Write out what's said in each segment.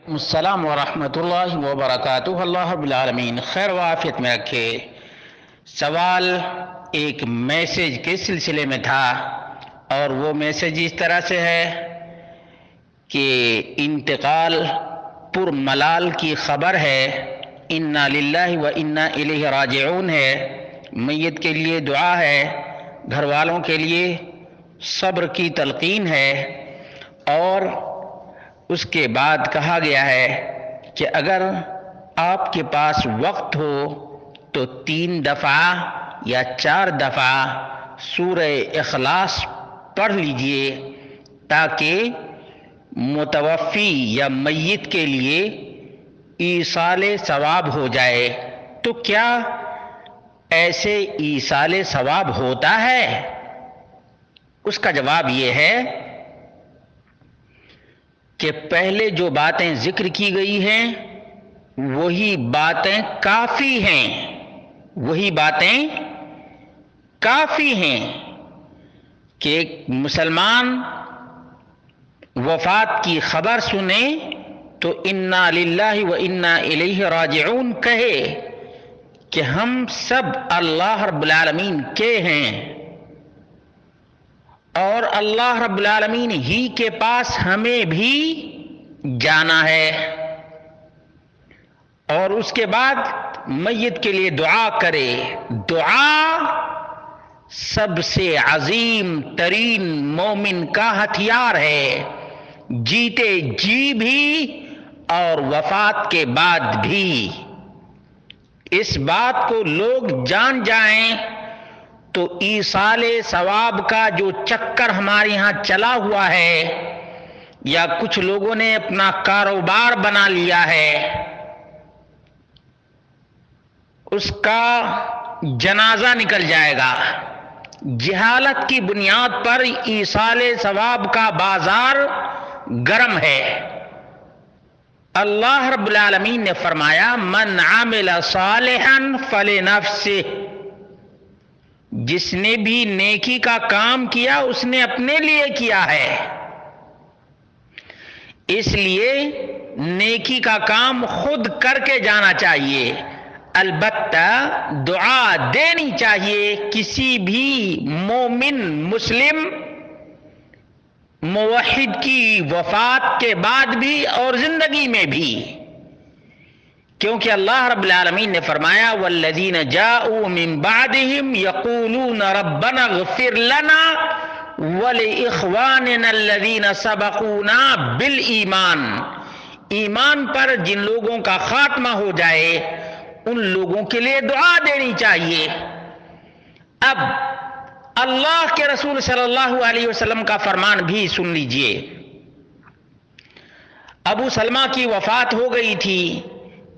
السلام ورحمۃ اللہ وبرکاتہ۔ اللہ رب العالمین خیر و عافیت میں رکھے۔ سوال ایک میسج کے سلسلے میں تھا، اور وہ میسج اس طرح سے ہے کہ انتقال پر ملال کی خبر ہے، انا للہ و انا الیہ راجعون ہے، میت کے لیے دعا ہے، گھر والوں کے لیے صبر کی تلقین ہے، اور اس کے بعد کہا گیا ہے کہ اگر آپ کے پاس وقت ہو تو 3 دفعہ یا 4 دفعہ سورہ اخلاص پڑھ لیجئے تاکہ متوفی یا میت کے لیے ایصال ثواب ہو جائے۔ تو کیا ایسے ایصال ثواب ہوتا ہے؟ اس کا جواب یہ ہے کہ پہلے جو باتیں ذکر کی گئی ہیں وہی باتیں کافی ہیں، وہی باتیں کافی ہیں کہ ایک مسلمان وفات کی خبر سنے تو انا للہ و انا الیہ راجعون کہے کہ ہم سب اللہ رب العالمین کے ہیں، اور اللہ رب العالمین ہی کے پاس ہمیں بھی جانا ہے، اور اس کے بعد میت کے لیے دعا کرے۔ دعا سب سے عظیم ترین مومن کا ہتھیار ہے، جیتے جی بھی اور وفات کے بعد بھی۔ اس بات کو لوگ جان جائیں تو ایصال ثواب کا جو چکر ہمارے ہاں چلا ہوا ہے، یا کچھ لوگوں نے اپنا کاروبار بنا لیا ہے، اس کا جنازہ نکل جائے گا۔ جہالت کی بنیاد پر ایصال ثواب کا بازار گرم ہے۔ اللہ رب العالمین نے فرمایا من عمل صالحا فلنفسہ، جس نے بھی نیکی کا کام کیا اس نے اپنے لیے کیا ہے، اس لیے نیکی کا کام خود کر کے جانا چاہیے۔ البتہ دعا دینی چاہیے کسی بھی مومن مسلم موحد کی وفات کے بعد بھی اور زندگی میں بھی، کیونکہ اللہ رب العالمین نے فرمایا والذین جاءوا من بعدهم یقولون ربنا اغفر لنا ولاخواننا الذین سبقونا بالایمان، ایمان پر جن لوگوں کا خاتمہ ہو جائے ان لوگوں کے لیے دعا دینی چاہیے۔ اب اللہ کے رسول صلی اللہ علیہ وسلم کا فرمان بھی سن لیجئے۔ ابو سلمہ کی وفات ہو گئی تھی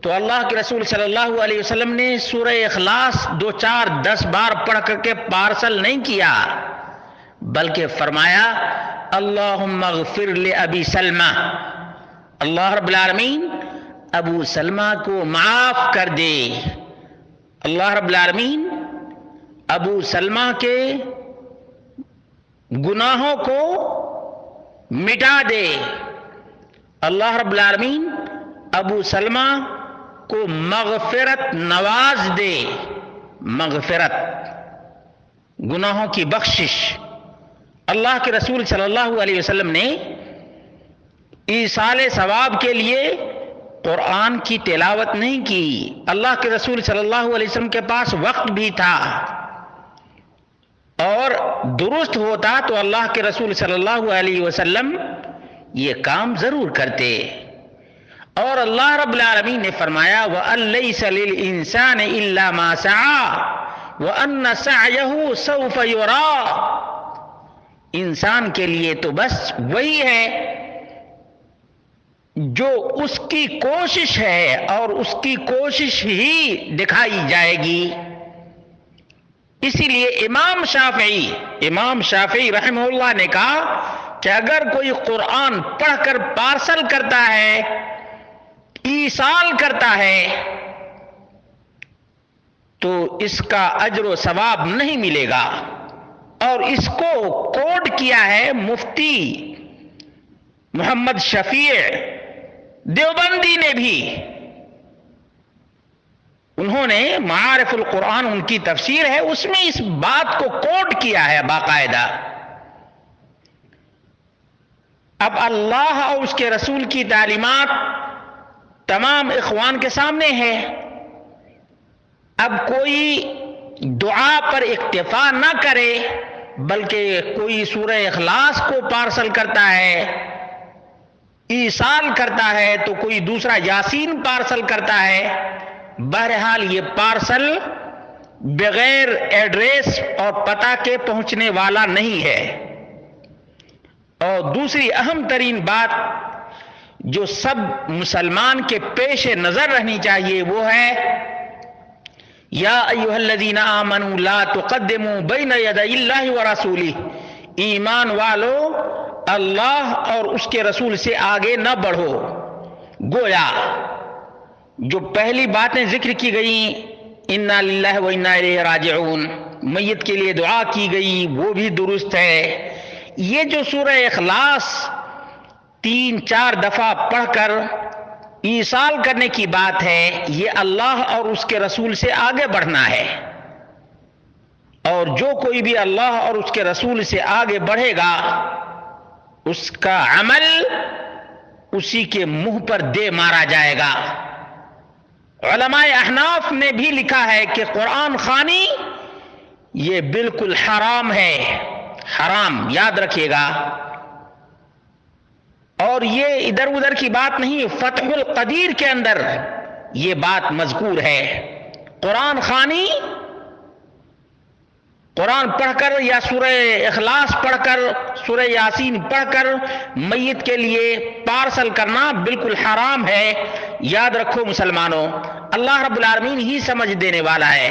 تو اللہ کے رسول صلی اللہ علیہ وسلم نے سورہ اخلاص 2 4 10 بار پڑھ کر کے پارسل نہیں کیا، بلکہ فرمایا اللہم اغفر لأبی سلمہ، اللہ رب العالمین ابو سلمہ کو معاف کر دے، اللہ رب العالمین ابو سلمہ کے گناہوں کو مٹا دے، اللہ رب العالمین ابو سلمہ کو مغفرت نواز دے، مغفرت گناہوں کی بخشش۔ اللہ کے رسول صلی اللہ علیہ وسلم نے ایصال ثواب کے لیے قرآن کی تلاوت نہیں کی۔ اللہ کے رسول صلی اللہ علیہ وسلم کے پاس وقت بھی تھا، اور درست ہوتا تو اللہ کے رسول صلی اللہ علیہ وسلم یہ کام ضرور کرتے۔ اور اللہ رب العالمین نے فرمایا وَأَن لَيْسَ لِلْإِنسَانِ إِلَّا مَا سَعَىٰ وَأَنَّ سَعْيَهُ سَوْفَ يُرَىٰ، انسان کے لیے تو بس وہی ہے جو اس کی کوشش ہے، اور اس کی کوشش ہی دکھائی جائے گی۔ اسی لیے امام شافعی رحمہ اللہ نے کہا کہ اگر کوئی قرآن پڑھ کر پارسل کرتا ہے، ایصال کرتا ہے، تو اس کا اجر و ثواب نہیں ملے گا۔ اور اس کو کوٹ کیا ہے مفتی محمد شفیع دیوبندی نے بھی، انہوں نے معارف القرآن ان کی تفسیر ہے، اس میں اس بات کو کوٹ کیا ہے باقاعدہ۔ اب اللہ اور اس کے رسول کی تعلیمات تمام اخوان کے سامنے ہے۔ اب کوئی دعا پر اکتفا نہ کرے بلکہ کوئی سورہ اخلاص کو پارسل کرتا ہے، ایصال کرتا ہے، تو کوئی دوسرا یاسین پارسل کرتا ہے۔ بہرحال یہ پارسل بغیر ایڈریس اور پتہ کے پہنچنے والا نہیں ہے۔ اور دوسری اہم ترین بات جو سب مسلمان کے پیش نظر رہنی چاہیے وہ ہے یا ایھا الذین آمنوا لا تقدموا بین یدی اللہ ورسولہ، ایمان والو اللہ اور اس کے رسول سے آگے نہ بڑھو۔ گویا جو پہلی باتیں ذکر کی گئیں انا للہ و انا الیہ راجعون، میت کے لیے دعا کی گئی، وہ بھی درست ہے۔ یہ جو سورہ اخلاص 3-4 دفعہ پڑھ کر ایصال کرنے کی بات ہے، یہ اللہ اور اس کے رسول سے آگے بڑھنا ہے، اور جو کوئی بھی اللہ اور اس کے رسول سے آگے بڑھے گا اس کا عمل اسی کے منہ پر دے مارا جائے گا۔ علماء احناف نے بھی لکھا ہے کہ قرآن خوانی یہ بالکل حرام ہے، حرام، یاد رکھیے گا۔ اور یہ ادھر ادھر کی بات نہیں، فتح القدیر کے اندر یہ بات مذکور ہے۔ قرآن خوانی، قرآن پڑھ کر یا سورہ اخلاص پڑھ کر، سورہ یاسین پڑھ کر میت کے لیے پارسل کرنا بالکل حرام ہے۔ یاد رکھو مسلمانوں، اللہ رب العالمین ہی سمجھ دینے والا ہے۔